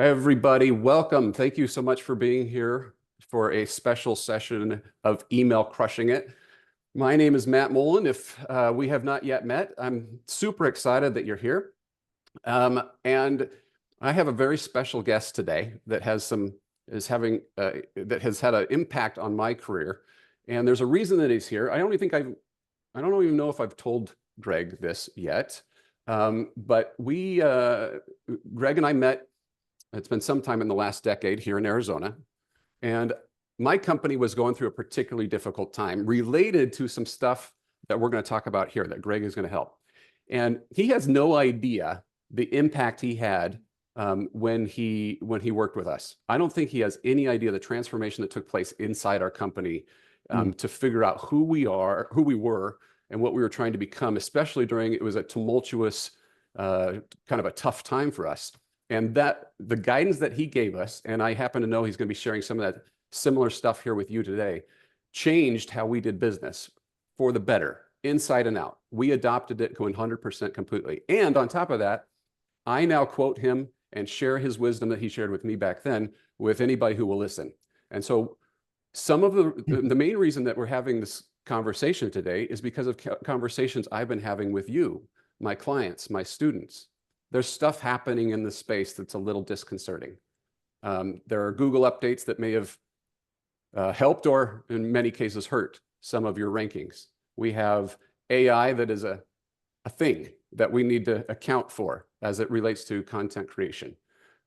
Everybody, welcome. Thank you so much for being here for a special session of Email Crushing It. My name is Matt Mullen. If we have not yet met, I'm super excited that you're here. And I have a very special guest today that has that has had an impact on my career. And there's a reason that he's here. I don't even know if I've told Greg this yet. But Greg and I met. It's been some time in the last decade here in Arizona. And my company was going through a particularly difficult time related to some stuff that we're going to talk about here that Greg is going to help. And he has no idea the impact he had when he worked with us. I don't think he has any idea the transformation that took place inside our company to figure out who we were, and what we were trying to become, especially during, it was a tumultuous, kind of a tough time for us. And that the guidance that he gave us, and I happen to know he's going to be sharing some of that similar stuff here with you today, changed how we did business for the better, inside and out. We adopted it 100% completely. And on top of that, I now quote him and share his wisdom that he shared with me back then with anybody who will listen. And so some of the main reason that we're having this conversation today is because of conversations I've been having with you, my clients, my students. There's stuff happening in the space that's a little disconcerting. There are Google updates that may have helped or in many cases hurt some of your rankings. We have AI that is a thing that we need to account for as it relates to content creation.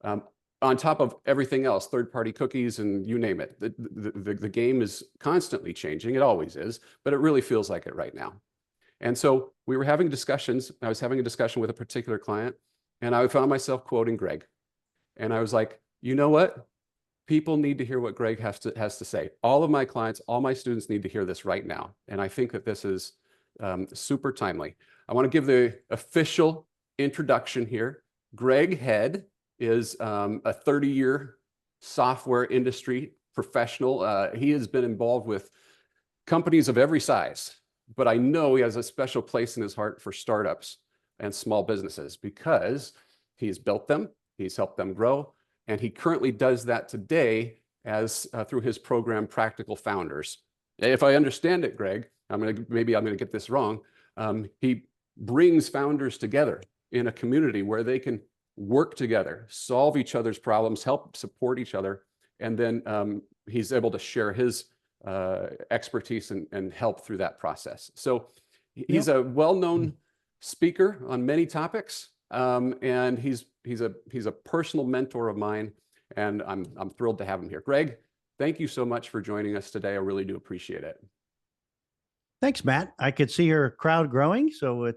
On top of everything else, third-party cookies and you name it, the game is constantly changing. It always is, but it really feels like it right now. And so we were having discussions. I was having a discussion with a particular client, and I found myself quoting Greg. And I was like, you know what? People need to hear what Greg has to say. All of my clients, all my students need to hear this right now. And I think that this is super timely. I want to give the official introduction here. Greg Head is a 30-year software industry professional. He has been involved with companies of every size, but I know he has a special place in his heart for startups and small businesses because he's built them, he's helped them grow, and he currently does that today as through his program, Practical Founders. If I understand it, Greg, maybe I'm gonna get this wrong. He brings founders together in a community where they can work together, solve each other's problems, help support each other, and then he's able to share his expertise and help through that process. So he's a well-known speaker on many topics, and he's a personal mentor of mine, and I'm thrilled to have him here. Greg, thank you so much for joining us today. I really do appreciate it. Thanks, Matt. I could see your crowd growing, so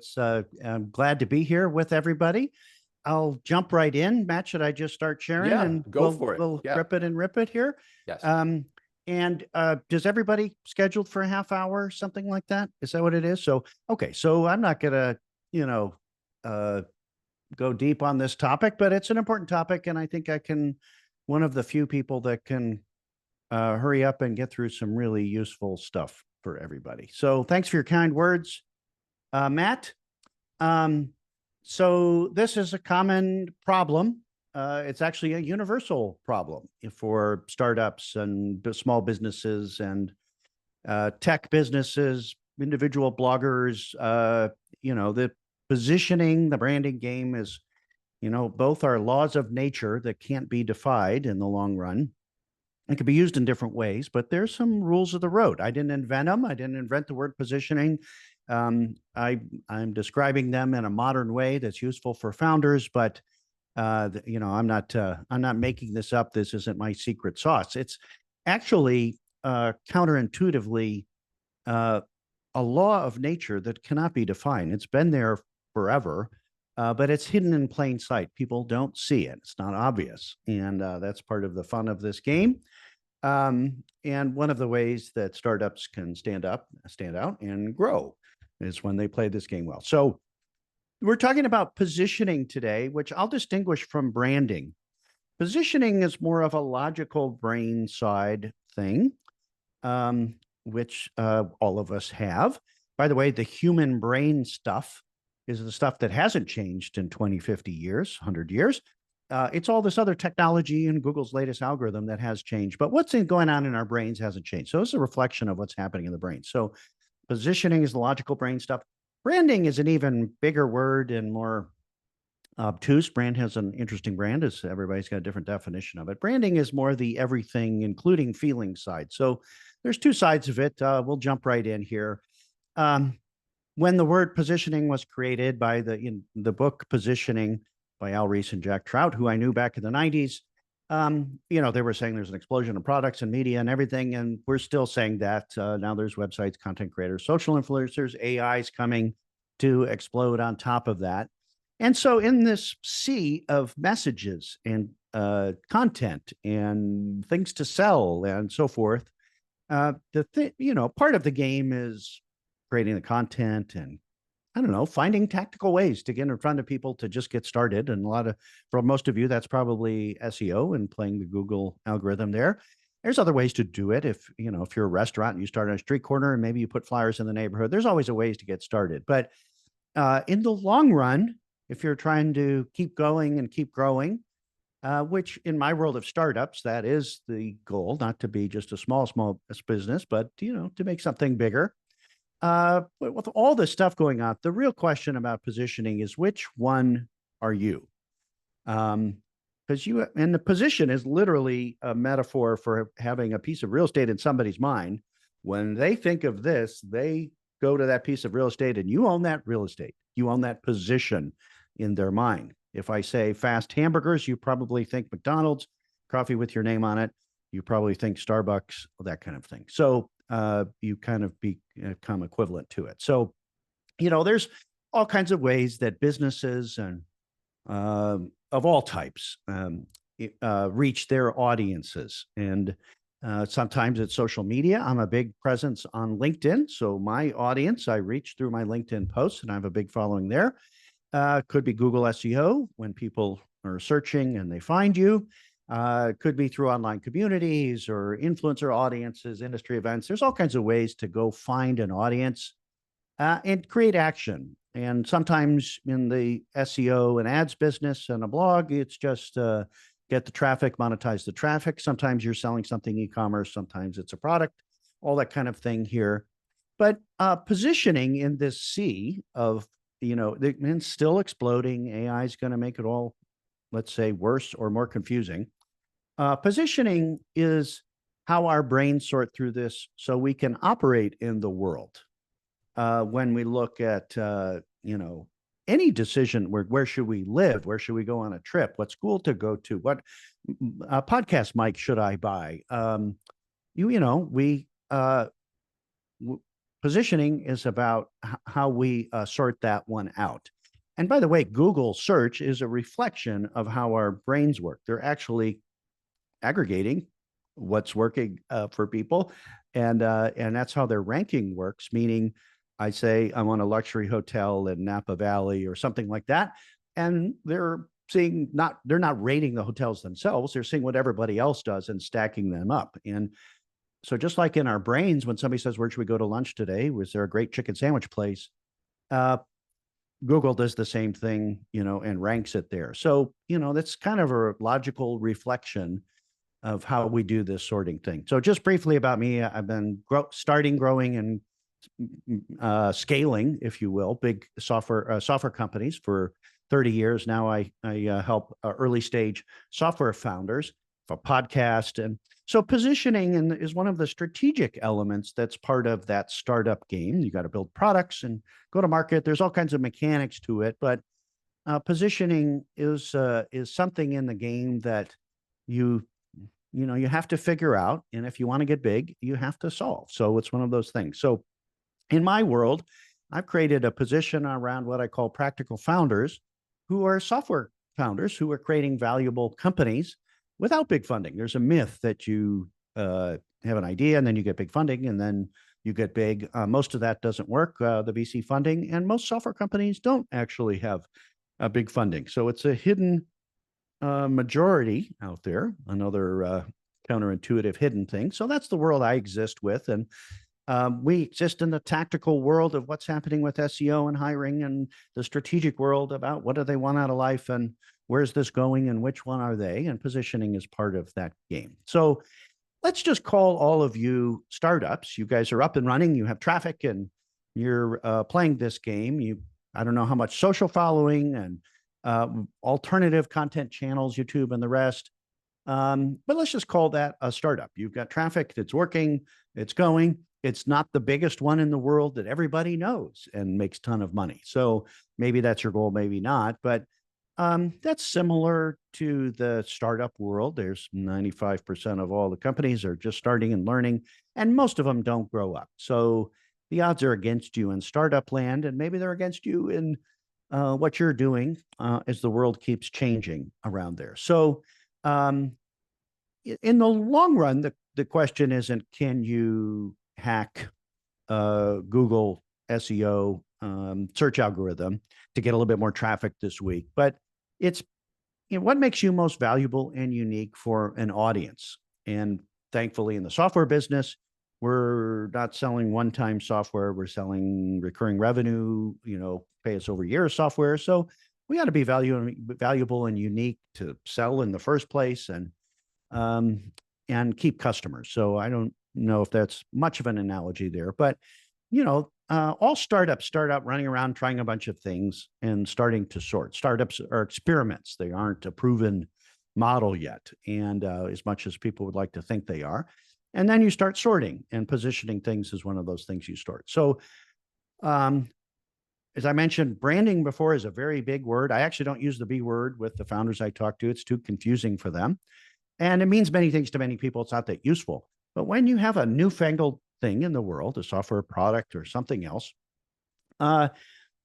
I'm glad to be here with everybody. I'll jump right in. Matt, should I just start sharing? Yeah, and go for it. We'll rip it here. Yes. And does everybody scheduled for a half hour, something like that? Is that what it is? So, okay. So I'm not gonna, go deep on this topic, but it's an important topic. And I think I can, one of the few people that can hurry up and get through some really useful stuff for everybody. So thanks for your kind words, Matt. So this is a common problem. It's actually a universal problem for startups and small businesses and tech businesses, individual bloggers. The positioning, the branding game is, both are laws of nature that can't be defied in the long run. It can be used in different ways, but there's some rules of the road. I didn't invent them. I didn't invent the word positioning. I'm describing them in a modern way that's useful for founders, but I'm not making this up. This isn't my secret sauce. It's actually counterintuitively a law of nature that cannot be defined. It's been there forever, but it's hidden in plain sight. People don't see it. It's not obvious, and that's part of the fun of this game. And one of the ways that startups can stand out, and grow is when they play this game well. So we're talking about positioning today, which I'll distinguish from branding. Positioning is more of a logical brain side thing, which all of us have. By the way, the human brain stuff is the stuff that hasn't changed in 20, 50 years, 100 years. it's all this other technology and Google's latest algorithm that has changed. But what's going on in our brains hasn't changed. So it's a reflection of what's happening in the brain. So positioning is the logical brain stuff. Branding is an even bigger word and more obtuse. Brand has an interesting brand, as everybody's got a different definition of it. Branding is more the everything, including feeling side. So there's two sides of it. We'll jump right in here. When the word positioning was created by in the book Positioning by Al Ries and Jack Trout, who I knew back in the 90s, they were saying there's an explosion of products and media and everything, and we're still saying that. Now there's websites, content creators, social influencers, AIs coming to explode on top of that. And so in this sea of messages and content and things to sell and so forth, part of the game is creating the content and, I don't know, finding tactical ways to get in front of people to just get started. And for most of you, that's probably SEO and playing the Google algorithm there. There's other ways to do it. If you're a restaurant and you start on a street corner and maybe you put flyers in the neighborhood, there's always a ways to get started. But in the long run, if you're trying to keep going and keep growing, which in my world of startups, that is the goal, not to be just a small business, but, to make something bigger. But with all this stuff going on, the real question about positioning is, which one are you? And the position is literally a metaphor for having a piece of real estate in somebody's mind. When they think of this, they go to that piece of real estate, and you own that real estate. You own that position in their mind. If I say fast hamburgers, you probably think McDonald's. Coffee with your name on it, you probably think Starbucks, that kind of thing. So you kind of become equivalent to it. So, there's all kinds of ways that businesses and of all types reach their audiences. And sometimes it's social media. I'm a big presence on LinkedIn. So my audience, I reach through my LinkedIn posts, and I have a big following there. Could be Google SEO when people are searching and they find you. Could be through online communities or influencer audiences, industry events. There's all kinds of ways to go find an audience and create action. And sometimes in the SEO and ads business and a blog, it's just get the traffic, monetize the traffic. Sometimes you're selling something e-commerce. Sometimes it's a product, all that kind of thing here. But positioning in this sea of, and still exploding, AI is going to make it all, let's say, worse or more confusing. Positioning is how our brains sort through this so we can operate in the world. When we look at, any decision, where should we live? Where should we go on a trip? What school to go to? What podcast mic should I buy? Positioning is about how we sort that one out. And by the way, Google search is a reflection of how our brains work. They're actually aggregating what's working for people, and that's how their ranking works. Meaning, I say I want a luxury hotel in Napa Valley or something like that, and they're not rating the hotels themselves. They're seeing what everybody else does and stacking them up. And so, just like in our brains, when somebody says, "Where should we go to lunch today? Was there a great chicken sandwich place?" Google does the same thing, and ranks it there. So, that's kind of a logical reflection of how we do this sorting thing. So just briefly about me, I've been growing and scaling, if you will, big software companies for 30 years. Now I help early stage software founders for podcast. And so positioning is one of the strategic elements that's part of that startup game. You got to build products and go to market. There's all kinds of mechanics to it, but positioning is something in the game that you have to figure out. And if you want to get big, you have to solve. So it's one of those things. So in my world, I've created a position around what I call practical founders, who are software founders who are creating valuable companies without big funding. There's a myth that you have an idea and then you get big funding and then you get big. Most of that doesn't work, the VC funding, and most software companies don't actually have big funding. So it's a hidden majority out there, another counterintuitive hidden thing. So that's the world I exist with. And we exist in the tactical world of what's happening with SEO and hiring, and the strategic world about what do they want out of life. And where's this going and which one are they? And positioning is part of that game. So let's just call all of you startups. You guys are up and running. You have traffic and you're playing this game. I don't know how much social following and alternative content channels, YouTube and the rest. But let's just call that a startup. You've got traffic that's working, it's going. It's not the biggest one in the world that everybody knows and makes a ton of money. So maybe that's your goal, maybe not. But that's similar to the startup world. There's 95% of all the companies are just starting and learning, and most of them don't grow up. So the odds are against you in startup land, and maybe they're against you in what you're doing as the world keeps changing around there. So in the long run, the question isn't, can you hack Google SEO search algorithm to get a little bit more traffic this week? But it's what makes you most valuable and unique for an audience. And thankfully, in the software business, we're not selling one-time software. We're selling recurring revenue, pay us over years software. So we got to be valuable and unique to sell in the first place and keep customers. So I don't know if that's much of an analogy there, but all startups start out running around trying a bunch of things and starting to sort. Startups are experiments. They aren't a proven model yet. And as much as people would like to think they are. And then you start sorting, and positioning things is one of those things you sort. So as I mentioned, branding before is a very big word. I actually don't use the B word with the founders I talk to. It's too confusing for them. And it means many things to many people. It's not that useful. But when you have a newfangled thing in the world, a software product or something else,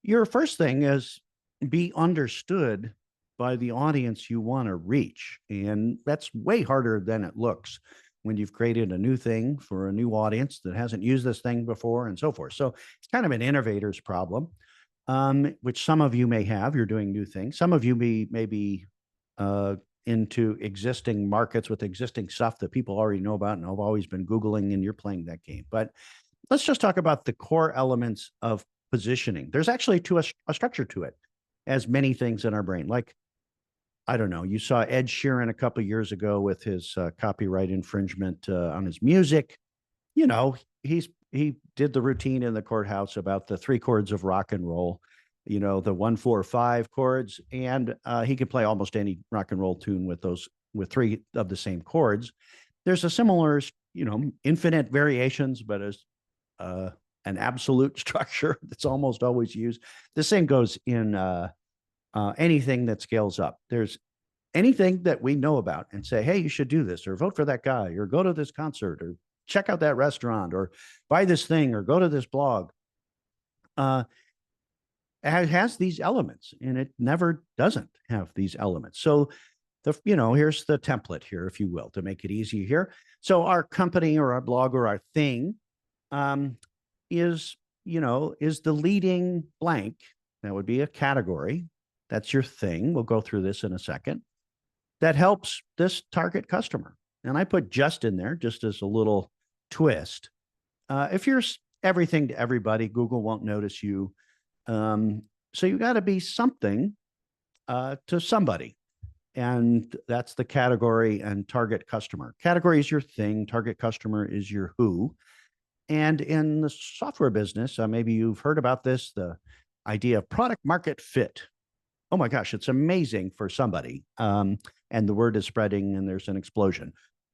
your first thing is be understood by the audience you want to reach. And that's way harder than it looks when you've created a new thing for a new audience that hasn't used this thing before and so forth. So it's kind of an innovator's problem, which some of you may have. You're doing new things. Some of you may be into existing markets with existing stuff that people already know about and have always been Googling, and you're playing that game. But let's just talk about the core elements of positioning. There's actually a structure to it, as many things in our brain. Like, I don't know, you saw Ed Sheeran a couple of years ago with his copyright infringement on his music. He did the routine in the courthouse about the 3 chords of rock and roll, the 1, 4, 5 chords, and he could play almost any rock and roll tune with 3 of the same chords. There's a similar, infinite variations, but as an absolute structure that's almost always used. The same goes in anything that scales up. There's anything that we know about and say, hey, you should do this, or vote for that guy, or go to this concert, or check out that restaurant, or buy this thing, or go to this blog. It has these elements, and it never doesn't have these elements. So here's the template here, if you will, to make it easy here. So our company or our blog or our thing is the leading blank. That would be a category. That's your thing. We'll go through this in a second. That helps this target customer. And I put just in there just as a little twist. If you're everything to everybody, Google won't notice you. So you got to be something to somebody. And that's the category and target customer. Category is your thing. Target customer is your who. And in the software business, maybe you've heard about this, the idea of product market fit. Oh my gosh, it's amazing for somebody. And the word is spreading and there's an explosion.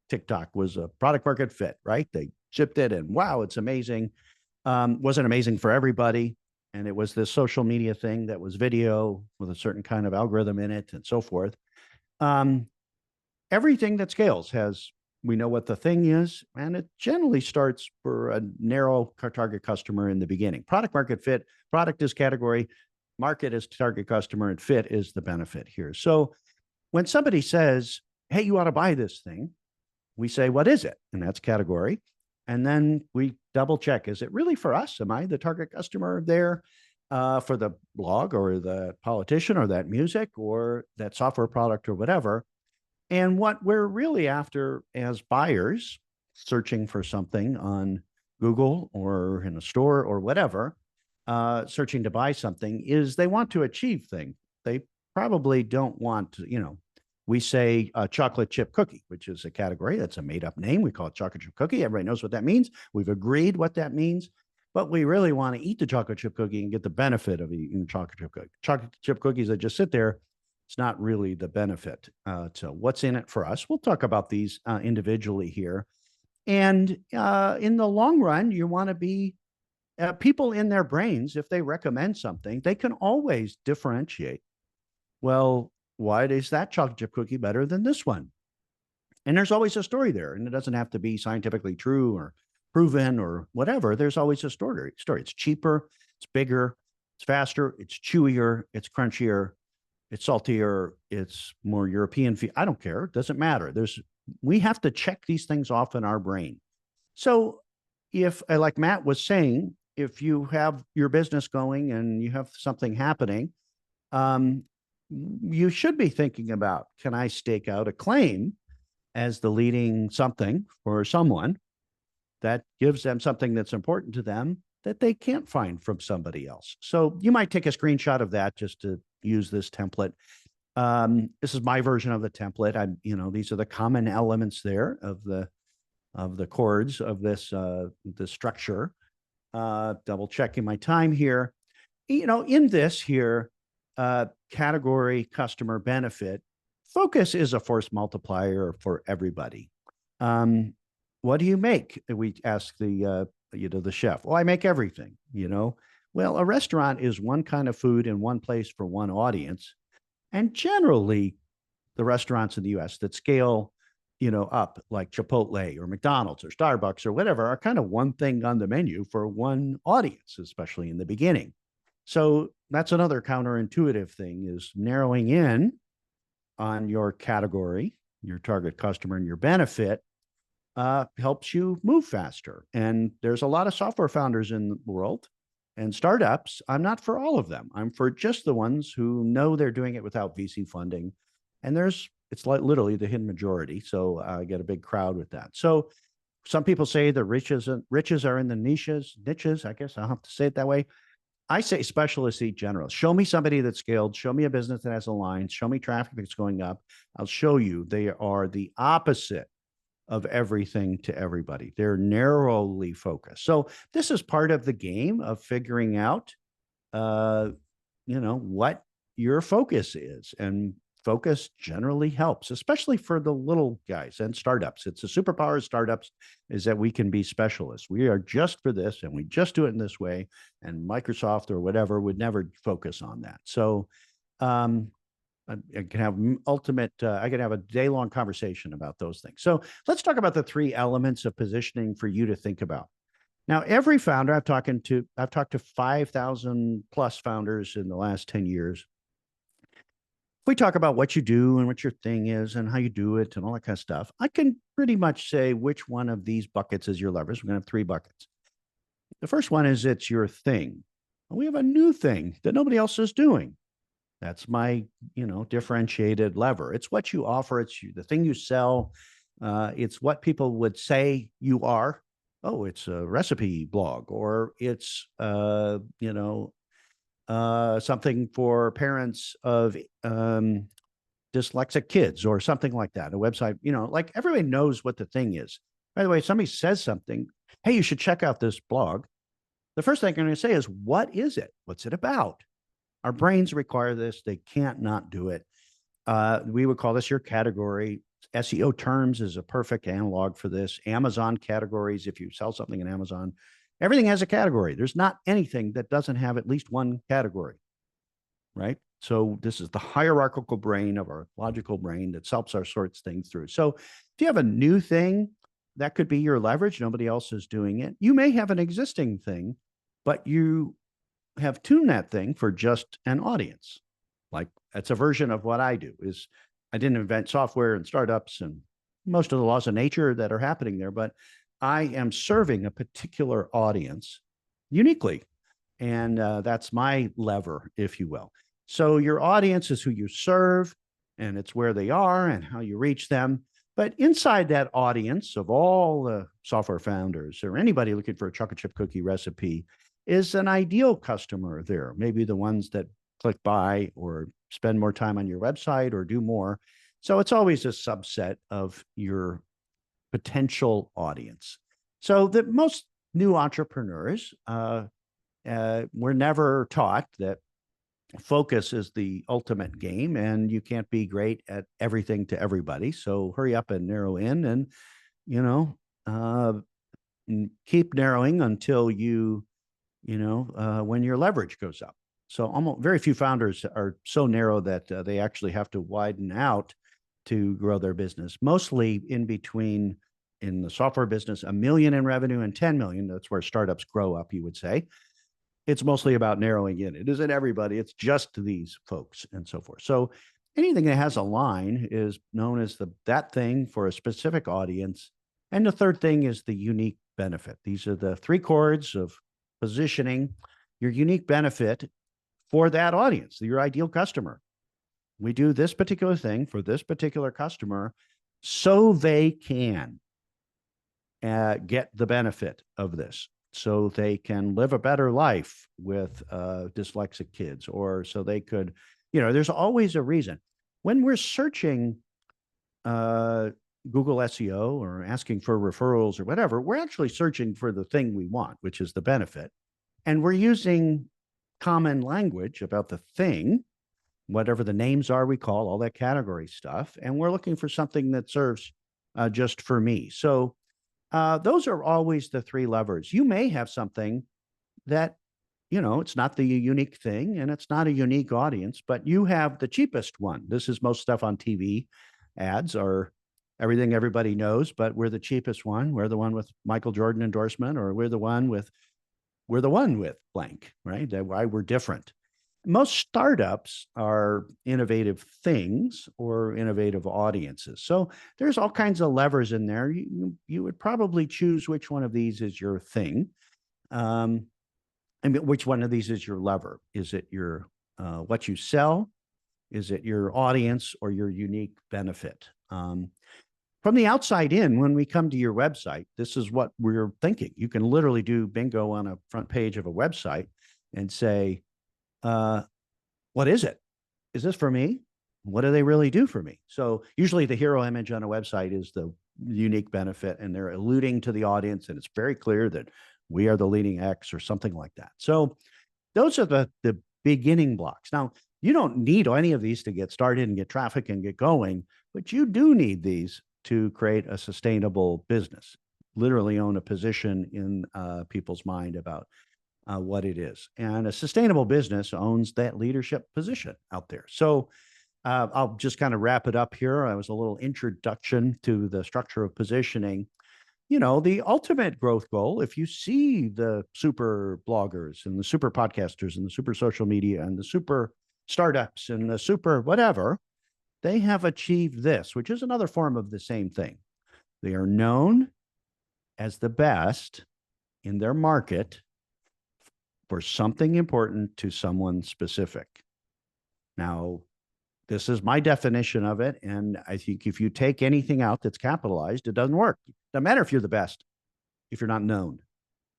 TikTok was a product market fit, right? They shipped it and wow, it's amazing. Wasn't amazing for everybody. And it was this social media thing that was video with a certain kind of algorithm in it and so forth. Everything that scales we know what the thing is, and it generally starts for a narrow target customer in the beginning. Product market fit, product is category, market is target customer, and fit is the benefit here. So when somebody says, hey, you ought to buy this thing, we say, what is it? And that's category. And then we double check, is it really for us? Am I the target customer there for the blog or the politician or that music or that software product or whatever? And what we're really after as buyers searching for something on Google or in a store or whatever, searching to buy something, is they want to achieve things. They probably don't want to, we say chocolate chip cookie, which is a category that's a made up name. We call it chocolate chip cookie. Everybody knows what that means. We've agreed what that means, but we really want to eat the chocolate chip cookie and get the benefit of eating chocolate chip cookie. Chocolate chip cookies that just sit there, it's not really the benefit. So what's in it for us? We'll talk about these individually here. And in the long run, you want to be people in their brains, if they recommend something, they can always differentiate. Well, why is that chocolate chip cookie better than this one? And there's always a story there, and it doesn't have to be scientifically true or proven or whatever. There's always a story. It's cheaper, it's bigger, it's faster, it's chewier, it's crunchier, it's saltier, it's more European. I don't care. It doesn't matter. We have to check these things off in our brain. So if, like Matt was saying, if you have your business going and you have something happening, you should be thinking about, can I stake out a claim as the leading something for someone that gives them something that's important to them that they can't find from somebody else? So you might take a screenshot of that just to use this template. This is my version of the template. These are the common elements there of the chords of this the structure. Double checking my time here. In this here, category, customer, benefit, focus is a force multiplier for everybody. What do you make? We ask the chef. Well, I make everything, Well, a restaurant is one kind of food in one place for one audience. And generally, the restaurants in the US that scale, up like Chipotle or McDonald's or Starbucks or whatever are kind of one thing on the menu for one audience, especially in the beginning. So that's another counterintuitive thing, is narrowing in on your category, your target customer, and your benefit helps you move faster. And there's a lot of software founders in the world and startups. I'm not for all of them. I'm for just the ones who know they're doing it without VC funding. And it's like literally the hidden majority. So I get a big crowd with that. So some people say the riches are in the niches, I guess I'll have to say it that way. I say specialists eat general. Show me somebody that's scaled. Show me a business that has a line. Show me traffic that's going up. I'll show you they are the opposite of everything to everybody. They're narrowly focused. So this is part of the game of figuring out, what your focus is. And focus generally helps, especially for the little guys and startups. It's a superpower of startups is that we can be specialists. We are just for this, and we just do it in this way. And Microsoft or whatever would never focus on that. So I can have I can have a day-long conversation about those things. So let's talk about the 3 elements of positioning for you to think about. Now, every founder I've talked to 5,000 plus founders in the last 10 years. If we talk about what you do and what your thing is and how you do it and all that kind of stuff, I can pretty much say which one of these buckets is your leverage. We're going to have 3 buckets. The first one is it's your thing. We have a new thing that nobody else is doing. That's my, differentiated lever. It's what you offer. It's the thing you sell. It's what people would say you are. Oh, it's a recipe blog, or it's, something for parents of dyslexic kids or something like that. A website, like everybody knows what the thing is. By the way, if somebody says something, hey, you should check out this blog. The first thing I'm going to say is, what is it? What's it about? Our brains require this. They can't not do it. We would call this your category. SEO terms is a perfect analog for this. Amazon categories, if you sell something in Amazon, everything has a category. There's not anything that doesn't have at least one category, right? So this is the hierarchical brain of our logical brain that helps our sorts things through. So if you have a new thing, that could be your leverage. Nobody else is doing it. You may have an existing thing, but you have tuned that thing for just an audience. Like that's a version of what I do. Is I didn't invent software and startups and most of the laws of nature that are happening there, but I am serving a particular audience uniquely. And that's my lever, if you will. So your audience is who you serve, and it's where they are and how you reach them. But inside that audience of all the software founders or anybody looking for a chocolate chip cookie recipe is an ideal customer there. Maybe the ones that click buy or spend more time on your website or do more. So it's always a subset of your potential audience. So that most new entrepreneurs were never taught that focus is the ultimate game and you can't be great at everything to everybody. So hurry up and narrow in and, you know, keep narrowing until when your leverage goes up. So almost very few founders are so narrow that they actually have to widen out to grow their business. Mostly in between, in the software business, 1 million in revenue and 10 million. That's where startups grow up, you would say. It's mostly about narrowing in. It isn't everybody. It's just these folks and so forth. So anything that has a line is known as that thing for a specific audience. And the third thing is the unique benefit. These are the three chords of positioning your unique benefit for that audience, your ideal customer. We do this particular thing for this particular customer so they can get the benefit of this, so they can live a better life with dyslexic kids, or so they could, there's always a reason. When we're searching Google SEO or asking for referrals or whatever, we're actually searching for the thing we want, which is the benefit. And we're using common language about the thing, whatever the names are we call, all that category stuff. And we're looking for something that serves just for me. So those are always the three levers. You may have something that, it's not the unique thing and it's not a unique audience, but you have the cheapest one. This is most stuff on TV ads or everything everybody knows, but we're the cheapest one. We're the one with Michael Jordan endorsement, or we're the one with blank, right? That why we're different. Most startups are innovative things or innovative audiences. So there's all kinds of levers in there. You would probably choose which one of these is your thing. Which one of these is your lever? Is it your what you sell? Is it your audience or your unique benefit? From the outside in, when we come to your website, this is what we're thinking. You can literally do bingo on a front page of a website and say, what is it? Is this for me? What do they really do for me? So usually the hero image on a website is the unique benefit, and they're alluding to the audience, and it's very clear that we are the leading X or something like that. So those are the beginning blocks. Now, you don't need any of these to get started and get traffic and get going, but you do need these to create a sustainable business, literally own a position in people's mind about what it is. And a sustainable business owns that leadership position out there. So I'll just kind of wrap it up here. I was a little introduction to the structure of positioning. The ultimate growth goal, if you see the super bloggers and the super podcasters and the super social media and the super startups and the super whatever, they have achieved this, which is another form of the same thing. They are known as the best in their market for something important to someone specific. Now, this is my definition of it. And I think if you take anything out that's capitalized, it doesn't work. Doesn't matter if you're the best, if you're not known.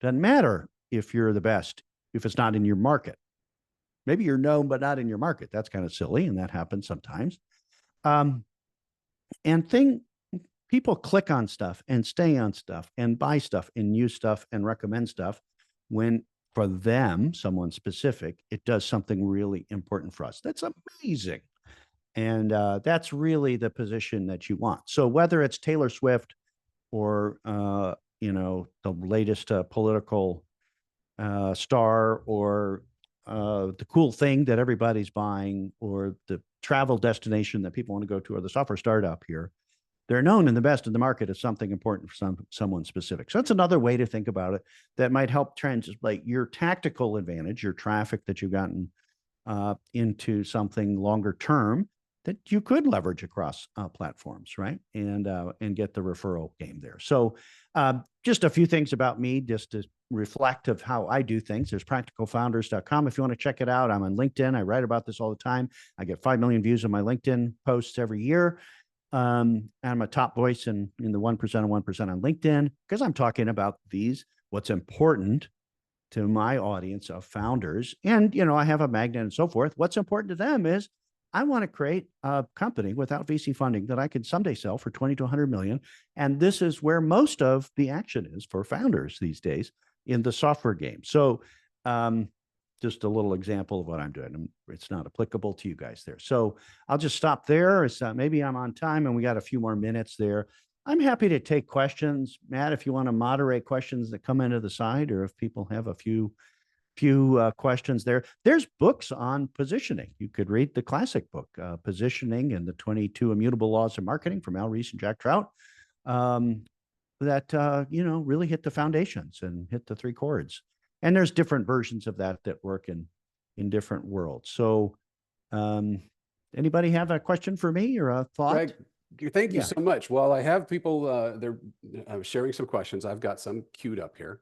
Doesn't matter if you're the best, if it's not in your market. Maybe you're known, but not in your market. That's kind of silly. And that happens sometimes. People click on stuff and stay on stuff and buy stuff and use stuff and recommend stuff when for them, someone specific, it does something really important for us. That's amazing. And that's really the position that you want. So whether it's Taylor Swift or, the latest political star, or the cool thing that everybody's buying, or the travel destination that people want to go to, or the software startup here, they're known in the best in the market as something important for someone specific. So that's another way to think about it that might help translate your tactical advantage, your traffic that you've gotten into something longer term that you could leverage across platforms, right? And get the referral game there. So just a few things about me, just to reflect of how I do things. There's practicalfounders.com if you want to check it out. I'm on LinkedIn. I write about this all the time. I get 5 million views on my LinkedIn posts every year. I'm a top voice in the 1% of 1% on LinkedIn because I'm talking about what's important to my audience of founders. And, I have a magnet and so forth. What's important to them is I want to create a company without VC funding that I could someday sell for 20 to 100 million. And this is where most of the action is for founders these days in the software game. So, just a little example of what I'm doing. It's not applicable to you guys there. So I'll just stop there. Maybe I'm on time and we got a few more minutes there. I'm happy to take questions. Matt, if you want to moderate questions that come into the side, or if people have a few questions there. There's books on positioning. You could read the classic book, Positioning and the 22 Immutable Laws of Marketing from Al Ries and Jack Trout, that, really hit the foundations and hit the three chords. And there's different versions of that work in different worlds. So anybody have a question for me or a thought? Greg, thank you so much. Well, I have people, they're sharing some questions. I've got some queued up here.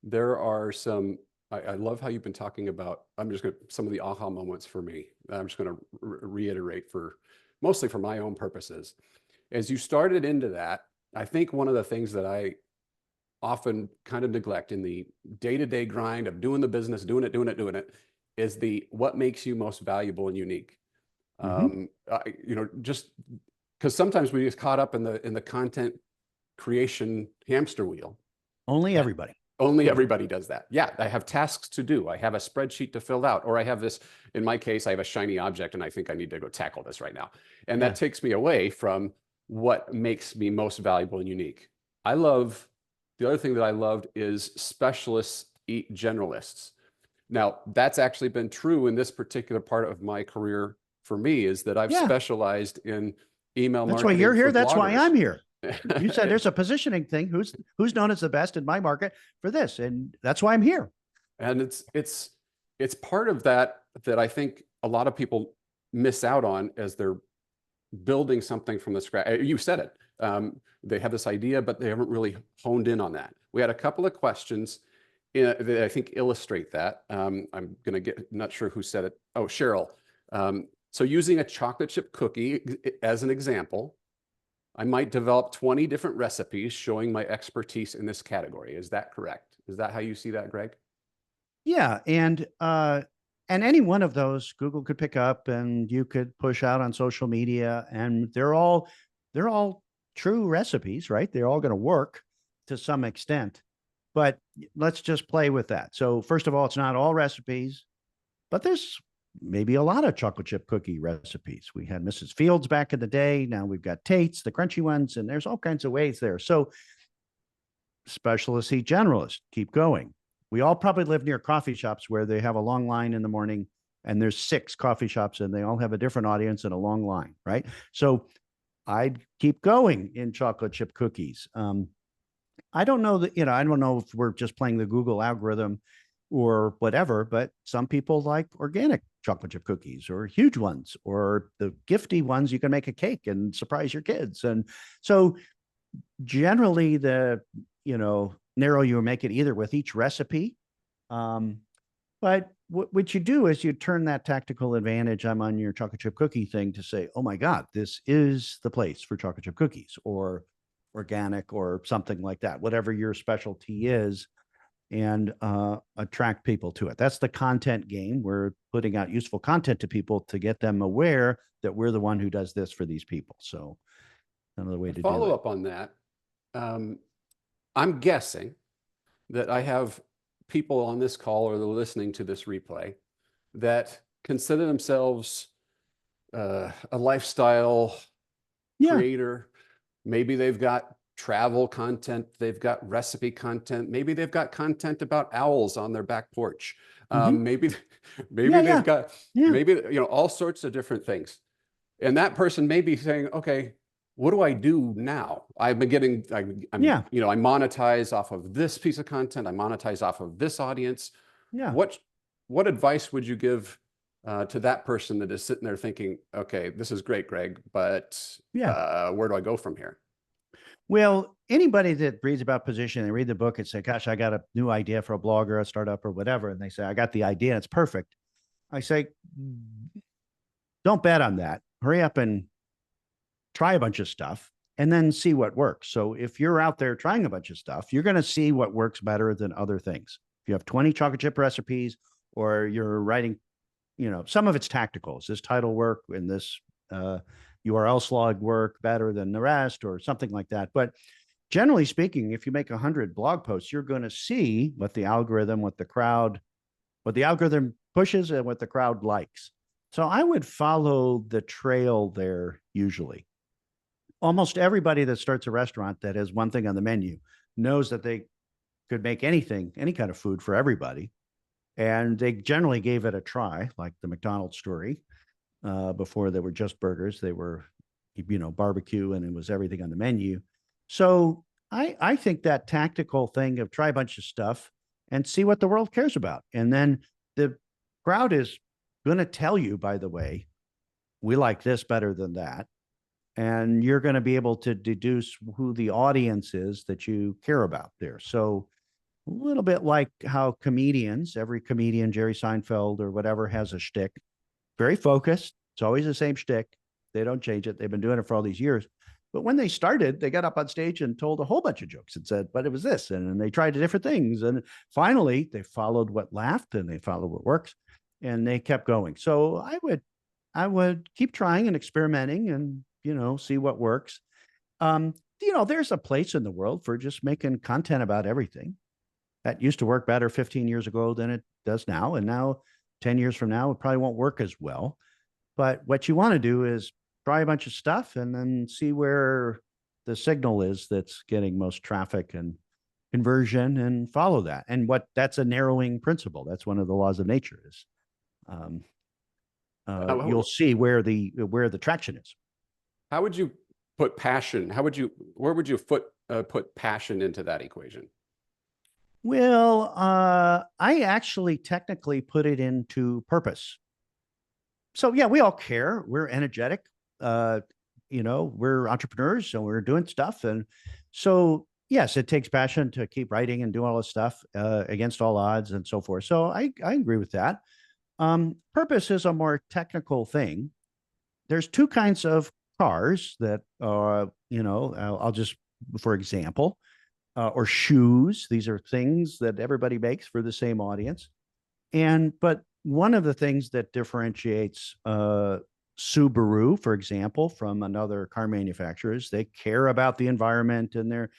There are some, I love how you've been talking about, some of the aha moments for me. I'm just going to reiterate mostly for my own purposes. As you started into that, I think one of the things that I often kind of neglect in the day-to-day grind of doing the business, doing it, is what makes you most valuable and unique. Just because sometimes we get caught up in the content creation hamster wheel. Only everybody does that. Yeah, I have tasks to do. I have a spreadsheet to fill out, or I have this, in my case, I have a shiny object and I think I need to go tackle this right now. And that takes me away from what makes me most valuable and unique. The other thing that I loved is specialists eat generalists. Now, that's actually been true in this particular part of my career for me, is that I've specialized in email marketing. That's why you're here. That's why I'm here. You said there's a positioning thing. Who's known as the best in my market for this, and that's why I'm here. And it's part of that I think a lot of people miss out on as they're building something from the scratch. You said it. They have this idea, but they haven't really honed in on that. We had a couple of questions that I think illustrate that. I'm going to not sure who said it. Oh, Cheryl. So using a chocolate chip cookie as an example, I might develop 20 different recipes showing my expertise in this category. Is that correct? Is that how you see that, Greg? Yeah. And any one of those Google could pick up and you could push out on social media, and they're all true recipes, right? They're all going to work to some extent, but let's just play with that. So first of all, it's not all recipes, but there's maybe a lot of chocolate chip cookie recipes. We had Mrs. Fields back in the day. Now we've got Tate's, the crunchy ones, and there's all kinds of ways there. So specialists eat generalists, keep going. We all probably live near coffee shops where they have a long line in the morning, and there's 6 coffee shops and they all have a different audience and a long line, right? So I'd keep going in chocolate chip cookies. I don't know that, I don't know if we're just playing the Google algorithm or whatever, but some people like organic chocolate chip cookies, or huge ones, or the gifty ones you can make a cake and surprise your kids. And so generally narrow you make it either with each recipe. But what you do is you turn that tactical advantage, I'm on your chocolate chip cookie thing, to say, oh my God, this is the place for chocolate chip cookies, or organic, or something like that, whatever your specialty is, and attract people to it. That's the content game. We're putting out useful content to people to get them aware that we're the one who does this for these people. So another way to follow up on that. I'm guessing that I have people on this call, or they're listening to this replay, that consider themselves a lifestyle creator. Maybe they've got travel content, they've got recipe content, maybe they've got content about owls on their back porch. Maybe they've got all sorts of different things. And that person may be saying, okay, what do I do now? I've been getting, I monetize off of this piece of content. I monetize off of this audience. Yeah. What advice would you give to that person that is sitting there thinking, okay, this is great, Greg, but where do I go from here? Well, anybody that reads about position, they read the book and say, gosh, I got a new idea for a blog or a startup or whatever. And they say, I got the idea, it's perfect. I say, don't bet on that. Hurry up and try a bunch of stuff. and then see what works. So if you're out there trying a bunch of stuff, you're going to see what works better than other things. If you have 20 chocolate chip recipes, or you're writing, some of it's tactical. Does this title work and this URL slug work better than the rest, or something like that? But generally speaking, if you make 100 blog posts, you're going to see what the algorithm pushes and what the crowd likes. So I would follow the trail there usually. Almost everybody that starts a restaurant that has one thing on the menu knows that they could make anything, any kind of food for everybody. And they generally gave it a try, like the McDonald's story. Before they were just burgers, they were, barbecue, and it was everything on the menu. So I think that tactical thing of try a bunch of stuff and see what the world cares about. And then the crowd is going to tell you, by the way, we like this better than that. And you're going to be able to deduce who the audience is that you care about there. So a little bit like how comedians, every comedian, Jerry Seinfeld or whatever, has a shtick, very focused. It's always the same shtick. They don't change it. They've been doing it for all these years. But when they started, they got up on stage and told a whole bunch of jokes and said, but it was this. And they tried different things. And finally, they followed what laughed and they followed what works. And they kept going. So I would keep trying and experimenting and, see what works. There's a place in the world for just making content about everything. That used to work better 15 years ago than it does now. And now 10 years from now, it probably won't work as well. But what you want to do is try a bunch of stuff and then see where the signal is that's getting most traffic and conversion, and follow that. And that's a narrowing principle. That's one of the laws of nature is you'll see where the traction is. How would you put passion? Where would you put passion into that equation? Well, I actually technically put it into purpose. So yeah, we all care. We're energetic. We're entrepreneurs, so we're doing stuff. And so, yes, it takes passion to keep writing and doing all this stuff against all odds and so forth. So I agree with that. Purpose is a more technical thing. There's two kinds of cars that, I'll just, for example, or shoes. These are things that everybody makes for the same audience. But one of the things that differentiates Subaru, for example, from another car manufacturer is they care about the environment and their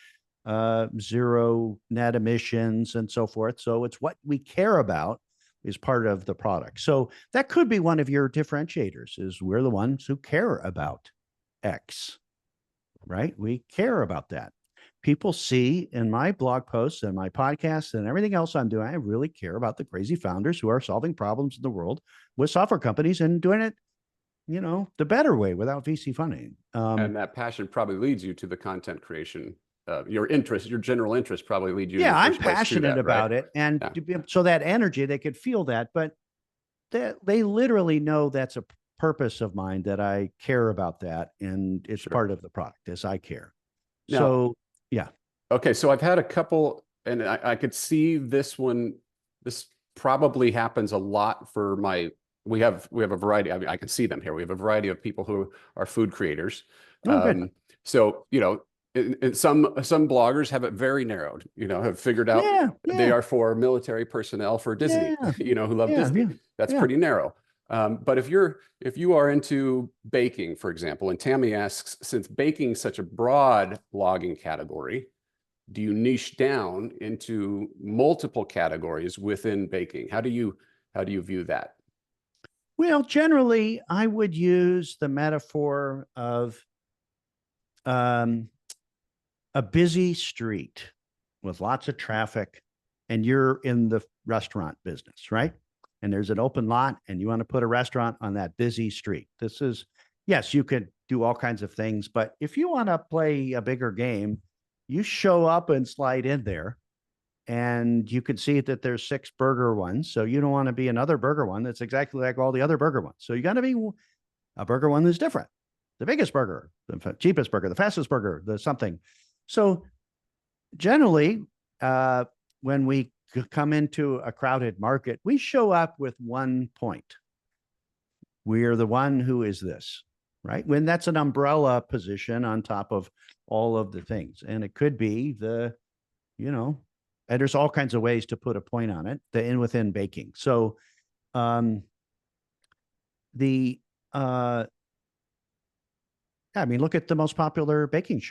zero net emissions and so forth. So it's what we care about is part of the product. So that could be one of your differentiators, is we're the ones who care about X, right? We care about that. People see in my blog posts and my podcasts and everything else I'm doing, I really care about the crazy founders who are solving problems in the world with software companies and doing it, the better way without VC funding. And that passion probably leads you to the content creation. Your general interest probably leads you. Yeah, I'm passionate about it. And so that energy, they could feel that, but they literally know that's a purpose of mine, that I care about that. And it's part of the product as I care. Now, so yeah. Okay. So I've had a couple, and I could see this one. This probably happens a lot for we have a variety. I mean, I can see them here. We have a variety of people who are food creators. So, and some bloggers have it very narrowed, have figured out they are for military personnel for Disney, who love Disney. That's pretty narrow. But if you are into baking, for example, and Tammy asks, since baking is such a broad blogging category, do you niche down into multiple categories within baking? How do you view that? Well, generally, I would use the metaphor of a busy street with lots of traffic, and you're in the restaurant business, right? And there's an open lot and you want to put a restaurant on that busy street. Yes, you could do all kinds of things, but if you want to play a bigger game, you show up and slide in there, and you can see that there's 6 burger ones. So you don't want to be another burger one that's exactly like all the other burger ones. So you got to be a burger one that's different. The biggest burger, the cheapest burger, the fastest burger, the something. So generally, when we come into a crowded market, we show up with one point. We are the one who is this. right? When that's an umbrella position on top of all of the things. And it could be and there's all kinds of ways to put a point on it, within baking. So the I mean, look at the most popular baking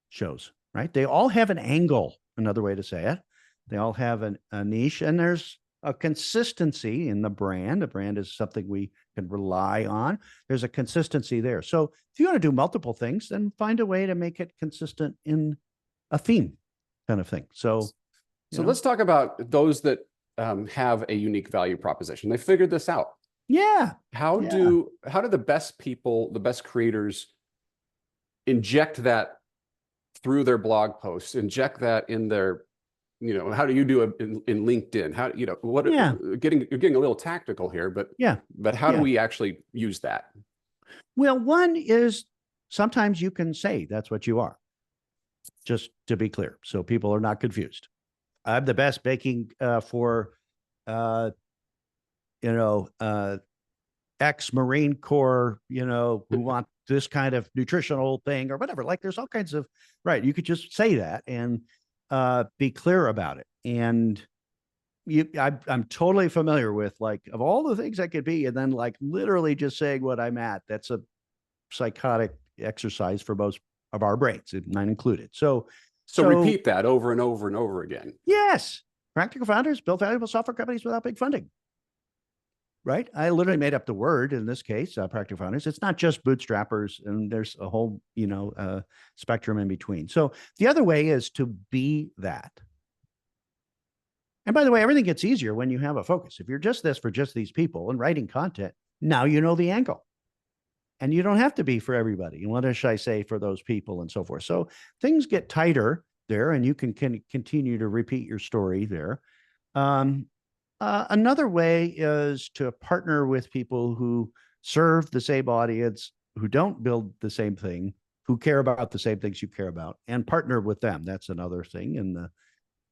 shows, right? They all have an angle, another way to say it. They all have a niche, and there's a consistency in the brand. A brand is something we can rely on. There's a consistency there. So if you want to do multiple things, then find a way to make it consistent in a theme kind of thing. So let's talk about those that have a unique value proposition. They figured this out. Yeah. How do the best people, the best creators inject that through their blog posts, inject that in their, how do you do it in LinkedIn? How, you're getting a little tactical here, but how do we actually use that? Well, one is sometimes you can say that's what you are, just to be clear, so people are not confused. I'm the best baking for, ex-Marine Corps, who want this kind of nutritional thing or whatever. Like there's all kinds of, right. You could just say that and be clear about it. And I'm totally familiar with, like, of all the things I could be, and then like literally just saying what I'm at. That's a psychotic exercise for most of our brains, mine included. So repeat that over and over and over again. Yes. Practical founders build valuable software companies without big funding. Right. I literally made up the word in this case, practical founders. It's not just bootstrappers, and there's a whole, spectrum in between. So the other way is to be that. And by the way, everything gets easier when you have a focus. If you're just this for just these people and writing content, now you know the angle. And you don't have to be for everybody. And what should I say for those people and so forth? So things get tighter there, and you can continue to repeat your story there. Another way is to partner with people who serve the same audience, who don't build the same thing, who care about the same things you care about, and partner with them. That's another thing in the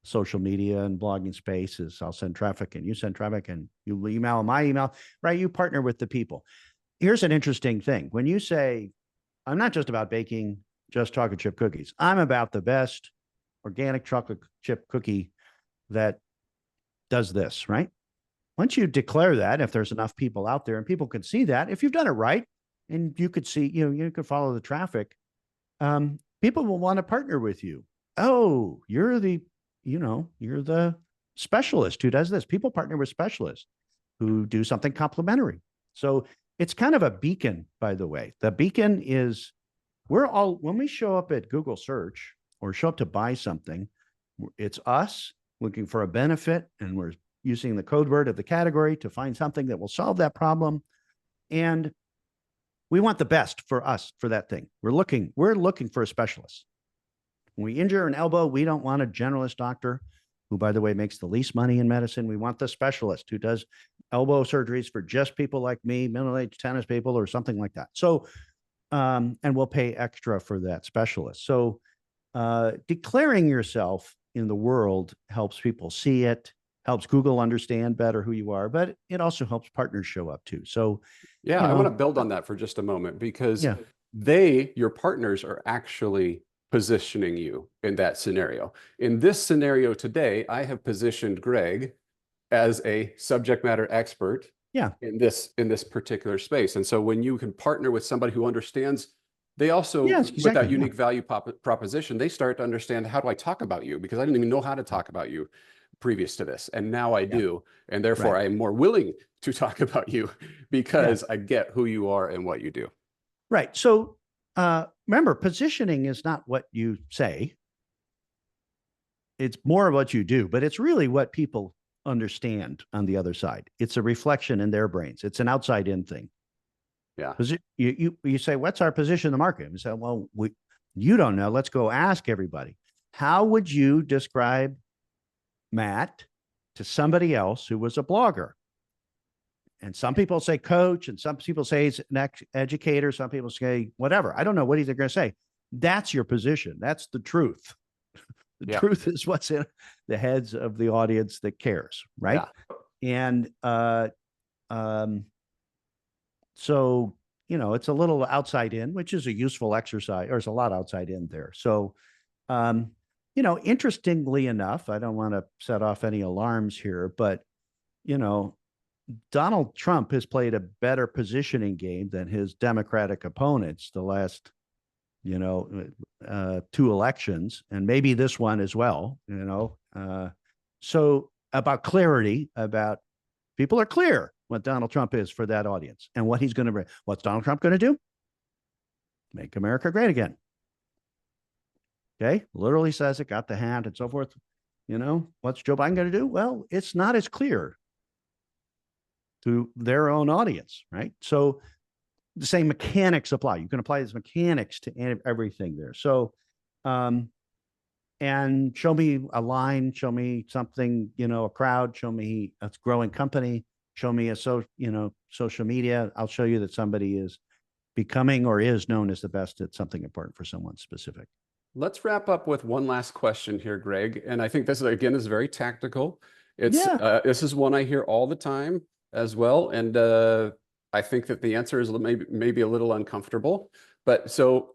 social media and blogging space is I'll send traffic and you send traffic and you email my email, right? You partner with the people. Here's an interesting thing. When you say, I'm not just about baking just chocolate chip cookies, I'm about the best organic chocolate chip cookie that does this, right? Once you declare that, if there's enough people out there and people can see that, if you've done it right, and you could see, you could follow the traffic, people will want to partner with you. Oh, you're the specialist who does this. People partner with specialists who do something complementary. So it's kind of a beacon, by the way. The beacon is, when we show up at Google search or show up to buy something, it's us looking for a benefit, and we're using the code word of the category to find something that will solve that problem. And we want the best for us for that thing. We're looking for a specialist. When we injure an elbow, we don't want a generalist doctor who, by the way, makes the least money in medicine. We want the specialist who does elbow surgeries for just people like me, middle-aged tennis people or something like that. So, and we'll pay extra for that specialist. So declaring yourself in the world helps people see it, helps Google understand better who you are, but it also helps partners show up too. So, I want to build on that for just a moment, because your partners are actually positioning you in that scenario. In this scenario today, I have positioned Greg as a subject matter expert in this particular space. And so when you can partner with somebody who understands, they also, with that unique value proposition, they start to understand, how do I talk about you? Because I didn't even know how to talk about you previous to this. And now I do. And therefore I'm more willing to talk about you because I get who you are and what you do. Right. So remember, positioning is not what you say. It's more what you do, but it's really what people understand on the other side. It's a reflection in their brains. It's an outside in thing. Yeah. You say, what's our position in the market? And we say, well, you don't know. Let's go ask everybody. How would you describe Matt to somebody else who was a blogger? And some people say coach, and some people say he's an educator. Some people say whatever. I don't know what they're going to say. That's your position. That's the truth. The truth is what's in the heads of the audience that cares, right? And so it's a little outside in, which is a useful exercise, or there's a lot outside in there. So, interestingly enough, I don't want to set off any alarms here, but, you know, Donald Trump has played a better positioning game than his Democratic opponents the last, two elections, and maybe this one as well, so about clarity, about people are clear what Donald Trump is for that audience and what he's going to bring. What's Donald Trump going to do? Make America great again. Okay. Literally says it, got the hand and so forth. What's Joe Biden going to do? Well, it's not as clear to their own audience, right? So the same mechanics apply. You can apply these mechanics to everything there. So, and show me a line, show me something, a crowd, show me a growing company, show me social media. I'll show you that somebody is becoming or is known as the best at something important for someone specific. Let's wrap up with one last question here, Greg. And I think this again is very tactical. This is one I hear all the time as well. And I think that the answer is maybe a little uncomfortable. But so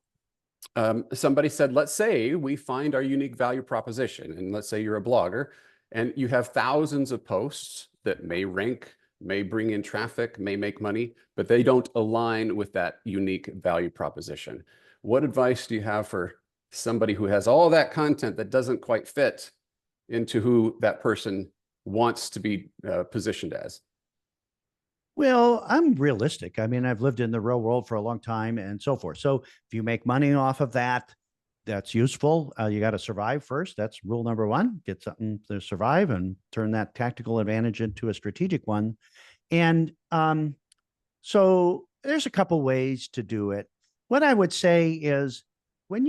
somebody said, let's say we find our unique value proposition. And let's say you're a blogger and you have thousands of posts that may rank, may bring in traffic, may make money, but they don't align with that unique value proposition. What advice do you have for somebody who has all that content that doesn't quite fit into who that person wants to be positioned as? Well, I'm realistic. I mean, I've lived in the real world for a long time and so forth. So if you make money off of that, that's useful. You got to survive first. That's rule number one. Get something to survive and turn that tactical advantage into a strategic one. And so there's a couple ways to do it. What I would say is when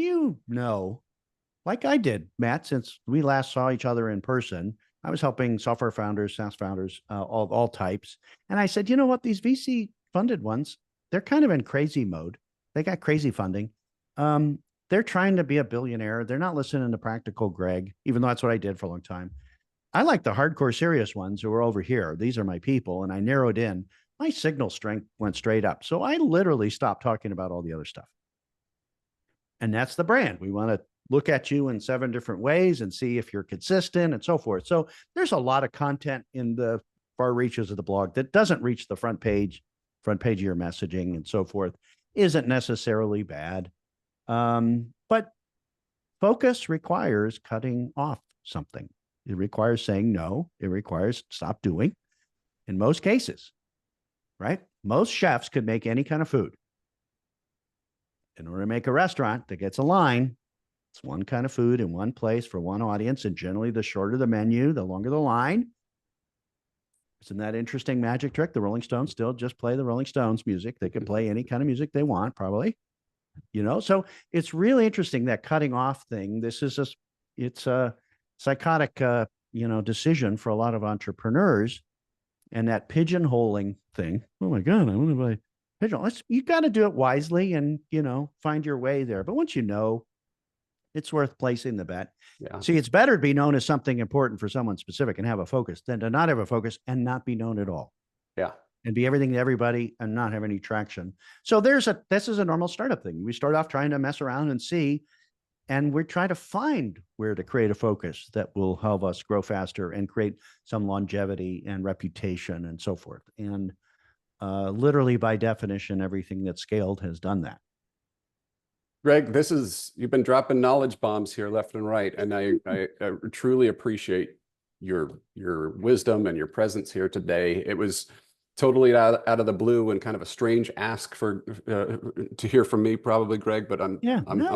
like I did, Matt, since we last saw each other in person, I was helping software founders, SaaS founders, all types. And I said, you know what, these VC funded ones, they're kind of in crazy mode. They got crazy funding. They're trying to be a billionaire. They're not listening to practical Greg, even though that's what I did for a long time. I like the hardcore serious ones who are over here. These are my people. And I narrowed in. My signal strength went straight up. So I literally stopped talking about all the other stuff. And that's the brand. We want to look at you in 7 different ways and see if you're consistent and so forth. So there's a lot of content in the far reaches of the blog that doesn't reach the front page of your messaging and so forth. Isn't necessarily bad. But focus requires cutting off something. It requires saying no. It requires stop doing in most cases, right? Most chefs could make any kind of food. In order to make a restaurant that gets a line, it's one kind of food in one place for one audience. And generally, the shorter the menu, the longer the line. Isn't that interesting magic trick? The Rolling Stones still just play the Rolling Stones music. They can play any kind of music they want, probably. So it's really interesting, that cutting off thing. It's a psychotic, decision for a lot of entrepreneurs. And that pigeonholing thing. Oh my God, I want to buy pigeonhole. You got to do it wisely and, find your way there. But once it's worth placing the bet. Yeah. See, it's better to be known as something important for someone specific and have a focus than to not have a focus and not be known at all. Yeah. And be everything to everybody and not have any traction. So this is a normal startup thing. We start off trying to mess around and see, and we're trying to find where to create a focus that will help us grow faster and create some longevity and reputation and so forth. And literally by definition, everything that's scaled has done that. Greg, you've been dropping knowledge bombs here left and right, and I truly appreciate your wisdom and your presence here today. It was totally out of the blue and kind of a strange ask to hear from me, probably, Greg. But I'm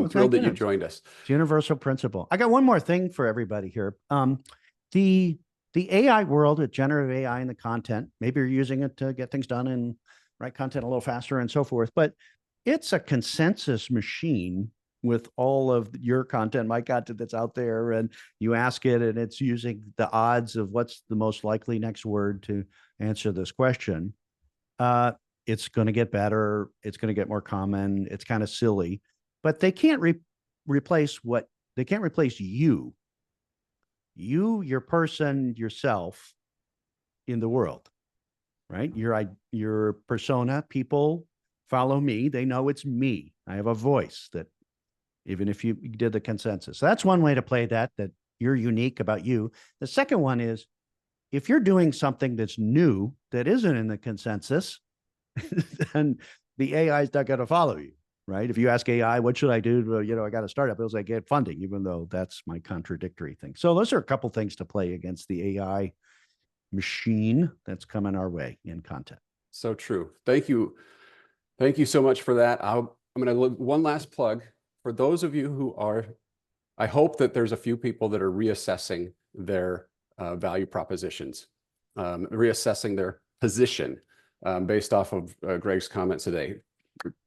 thrilled that you joined us. It's universal principle. I got one more thing for everybody here. The AI world, with generative AI and the content, maybe you're using it to get things done and write content a little faster and so forth, but it's a consensus machine with all of your content, my content that's out there, and you ask it and it's using the odds of what's the most likely next word to answer this question. It's going to get better. It's going to get more common. It's kind of silly, but they can't replace you, your person, yourself in the world, right? Your persona, people, follow me. They know it's me. I have a voice that even if you did the consensus. So that's one way to play that you're unique about you. The second one is if you're doing something that's new that isn't in the consensus, then the AI is not going to follow you, right? If you ask AI, what should I do? To, I got a startup. It'll say get funding, even though that's my contradictory thing. So those are a couple things to play against the AI machine that's coming our way in content. So true. Thank you. Thank you so much for that. I'm going to one last plug for those of you who are, I hope that there's a few people that are reassessing their value propositions, reassessing their position based off of Greg's comments today.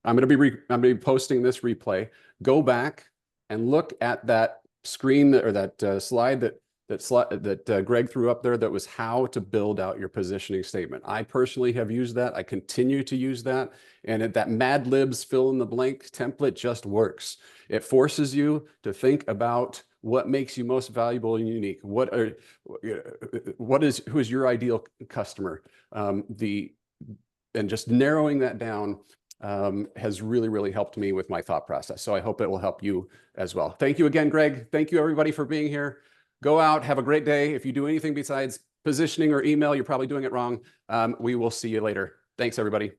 I'm going to be posting this replay. Go back and look at that screen or that slide that Greg threw up there that was how to build out your positioning statement. I personally have used that. I continue to use that. And that Mad Libs fill in the blank template just works. It forces you to think about what makes you most valuable and unique. Who is your ideal customer? And just narrowing that down has really, really helped me with my thought process. So I hope it will help you as well. Thank you again, Greg. Thank you everybody for being here. Go out, have a great day. If you do anything besides positioning or email, you're probably doing it wrong. We will see you later. Thanks, everybody.